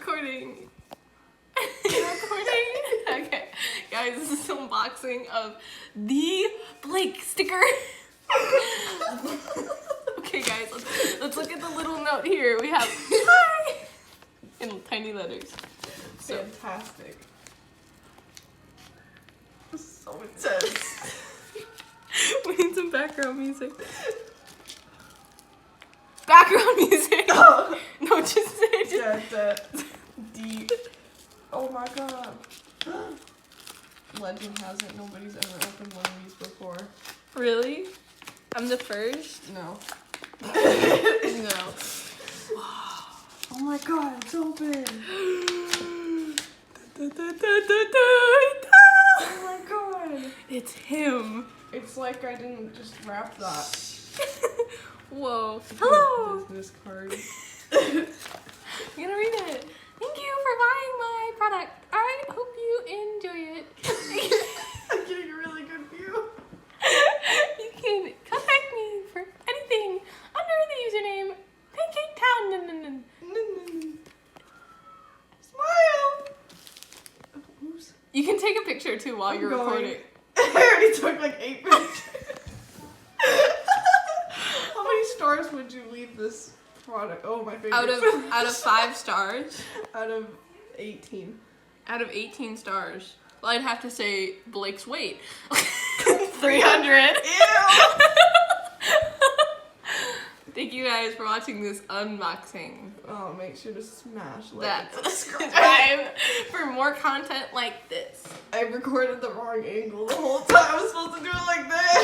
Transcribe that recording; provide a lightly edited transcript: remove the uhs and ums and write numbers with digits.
recording. You're recording? Okay. Guys, this is an unboxing of the Blake sticker. Okay, guys, let's look at the little note here. We have hi in tiny letters. So. Fantastic. This is so intense. We need some background music. Background music. Oh. No, just say it. Deep. Oh my god. Legend has it nobody's ever opened one of these before. Really? I'm the first? No. No. Oh my god, it's open. Oh my god. It's him. It's like I didn't just wrap that. Whoa. Hello. Business card. I'm gonna read it. Thank you for buying my product. I hope you enjoy it. I'm getting a really good view. You can contact me for anything under the username Pancake Town. Smile. Oops. You can take a picture too while you're going. recording. I already took like 8 pictures. How many stars would you leave this product? Oh, my favorite. Out of 5 stars. Out of 18. Out of 18 stars. Well, I'd have to say Blake's weight. 300. Ew. Thank you guys for watching this unboxing. Oh, make sure to smash like That and subscribe. subscribe for more content like this. I recorded the wrong angle the whole time. I was supposed to do it like this.